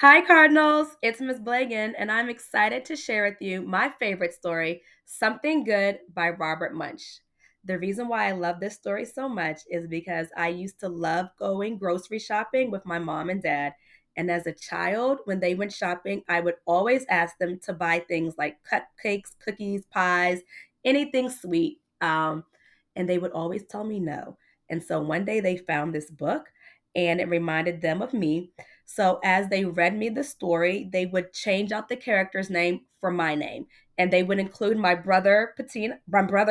Hi, Cardinals. It's Miss Blegen, and I'm excited to share with you my favorite story, Something Good by Robert Munch. The reason why I love this story so much is because I used to love going grocery shopping with my mom and dad. And as a child, when they went shopping, I would always ask them to buy things like cupcakes, cookies, pies, anything sweet. And they would always tell me no. And so one day they found this book and it reminded them of me, so as they read me the story, they would change out the character's name for my name. And they would include my brother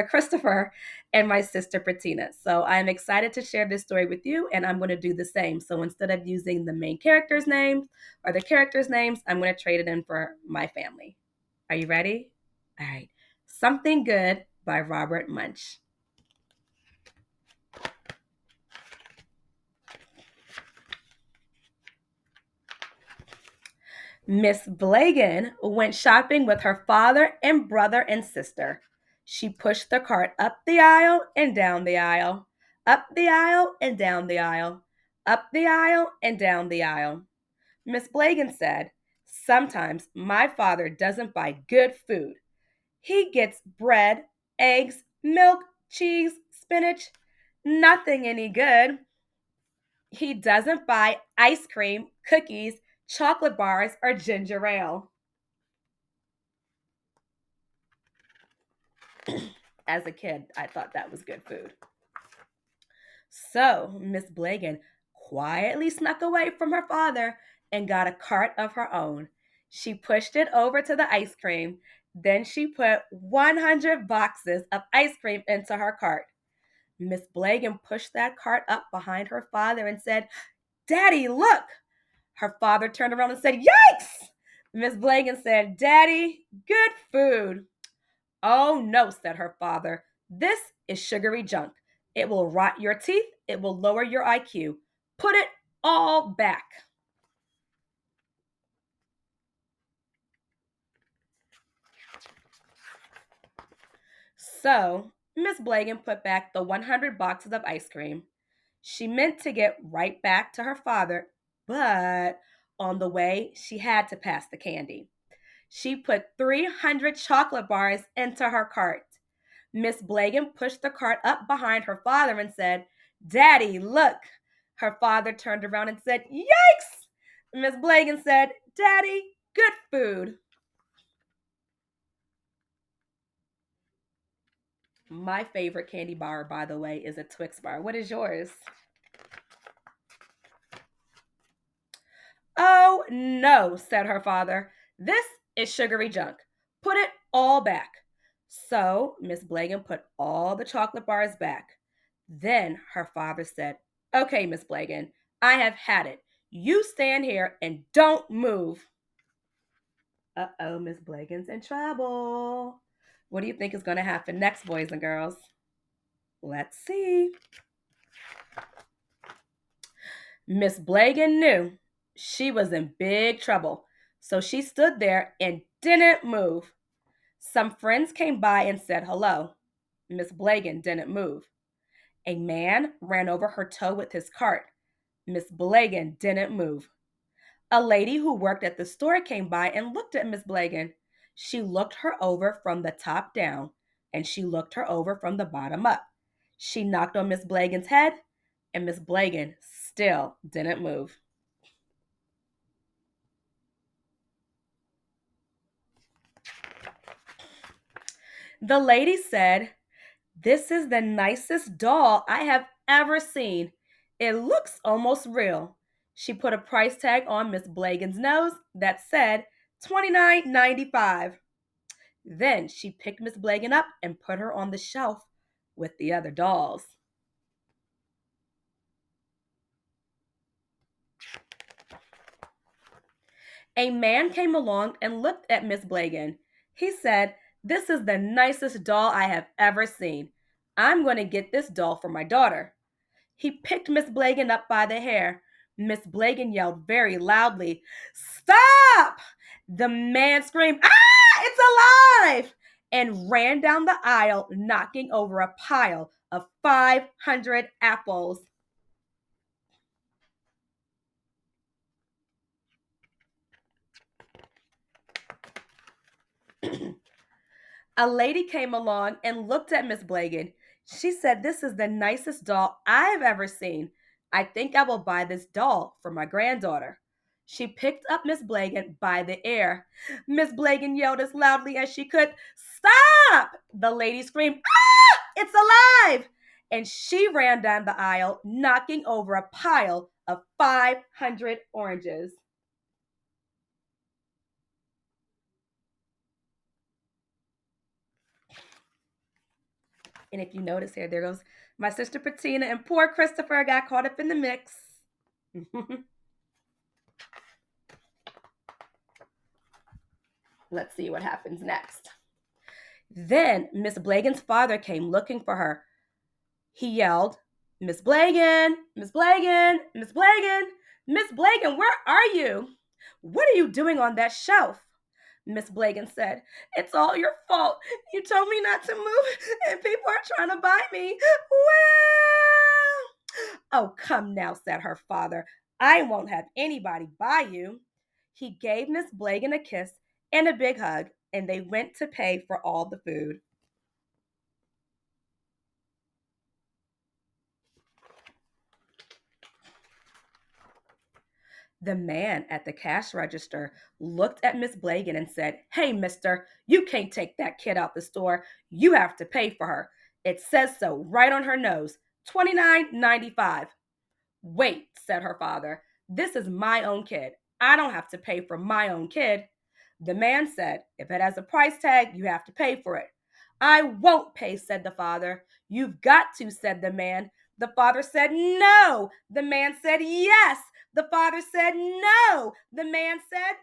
Christopher, and my sister Patina. So I'm excited to share this story with you, and I'm going to do the same. So instead of using the main character's names or the characters' names, I'm going to trade it in for my family. Are you ready? All right. Something Good by Robert Munch. Miss Blegen went shopping with her father and brother and sister. She pushed the cart up the aisle and down the aisle, up the aisle and down the aisle, up the aisle and down the aisle. Miss Blegen said, "Sometimes my father doesn't buy good food. He gets bread, eggs, milk, cheese, spinach, nothing any good. He doesn't buy ice cream, cookies, chocolate bars, or ginger ale." As a kid, I thought that was good food. So Miss Blagan quietly snuck away from her father and got a cart of her own. She pushed it over to the ice cream. Then she put 100 boxes of ice cream into her cart. Miss Blagan pushed that cart up behind her father and said, "Daddy, look!" Her father turned around and said, "Yikes!" Miss Blagan said, "Daddy, good food." "Oh, no," said her father. "This is sugary junk. It will rot your teeth. It will lower your IQ. Put it all back." So, Miss Blagan put back the 100 boxes of ice cream. She meant to get right back to her father, but on the way, she had to pass the candy. She put 300 chocolate bars into her cart. Miss Blagan pushed the cart up behind her father and said, "Daddy, look." Her father turned around and said, "Yikes!" Miss Blagan said, "Daddy, good food." My favorite candy bar, by the way, is a Twix bar. What is yours? "Oh, no," said her father. "This is sugary junk. Put it all back." So Miss Blagan put all the chocolate bars back. Then her father said, "Okay, Miss Blagan, I have had it. You stand here and don't move." Uh-oh, Miss Blagan's in trouble. What do you think is going to happen next, boys and girls? Let's see. Miss Blagan knew she was in big trouble, so she stood there and didn't move. Some friends came by and said hello. Miss Blagan didn't move. A man ran over her toe with his cart. Miss Blagan didn't move. A lady who worked at the store came by and looked at Miss Blagan. She looked her over from the top down, and she looked her over from the bottom up. She knocked on Miss Blagan's head, and Miss Blagan still didn't move. The lady said, "This is the nicest doll I have ever seen. It looks almost real." She put a price tag on Miss Blagan's nose that said $29.95. Then she picked Miss Blagan up and put her on the shelf with the other dolls. A man came along and looked at Miss Blagan. He said, "This is the nicest doll I have ever seen. I'm going to get this doll for my daughter." He picked Miss Blagan up by the hair. Miss Blagan yelled very loudly, "Stop!" The man screamed, "Ah, it's alive!" and ran down the aisle, knocking over a pile of 500 apples. A lady came along and looked at Miss Blagan. She said, "This is the nicest doll I've ever seen. I think I will buy this doll for my granddaughter." She picked up Miss Blagan by the ear. Miss Blagan yelled as loudly as she could, "Stop!" The lady screamed, "Ah! It's alive!" And she ran down the aisle, knocking over a pile of 500 oranges. And if you notice here, there goes my sister Patina, and poor Christopher got caught up in the mix. Let's see what happens next. Then Miss Blagan's father came looking for her. He yelled, "Miss Blagan, Miss Blagan, Miss Blagan, Miss Blagan, where are you? What are you doing on that shelf?" Miss Blagan said, "It's all your fault. You told me not to move, and people are trying to buy me. Well, oh, come now," said her father. "I won't have anybody buy you." He gave Miss Blagan a kiss and a big hug, and they went to pay for all the food. The man at the cash register looked at Miss Blagan and said, "Hey, mister, you can't take that kid out the store. You have to pay for her. It says so right on her nose. 29.95." "Wait," said her father. "This is my own kid. I don't have to pay for my own kid." The man said, "If it has a price tag, you have to pay for it." "I won't pay," said the father. "You've got to," said the man. The father said, "No." The man said, "Yes." The father said, "No." The man said,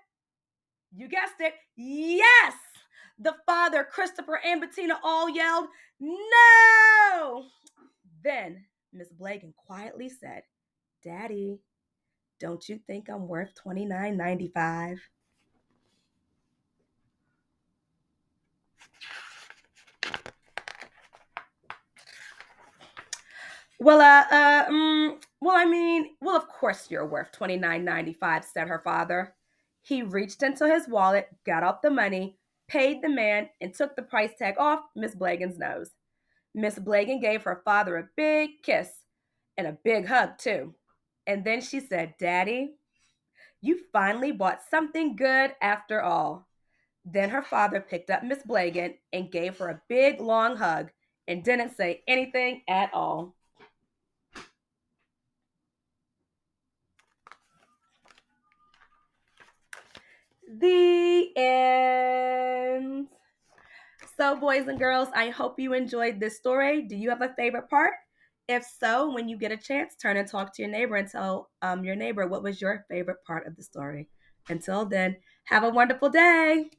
you guessed it, "Yes." The father, Christopher, and Bettina all yelled, "No." Then Miss Blagan quietly said, "Daddy, don't you think I'm worth 29.95?" Of course you're worth 29.95, said her father. He reached into his wallet, got out the money, paid the man, and took the price tag off Miss Blagan's nose. Miss Blagan gave her father a big kiss and a big hug, too. And then she said, "Daddy, you finally bought something good after all." Then her father picked up Miss Blagan and gave her a big, long hug and didn't say anything at all. The end. So, boys and girls, I hope you enjoyed this story. Do you have a favorite part? If so, when you get a chance, turn and talk to your neighbor and tell your neighbor what was your favorite part of the story. Until then, have a wonderful day.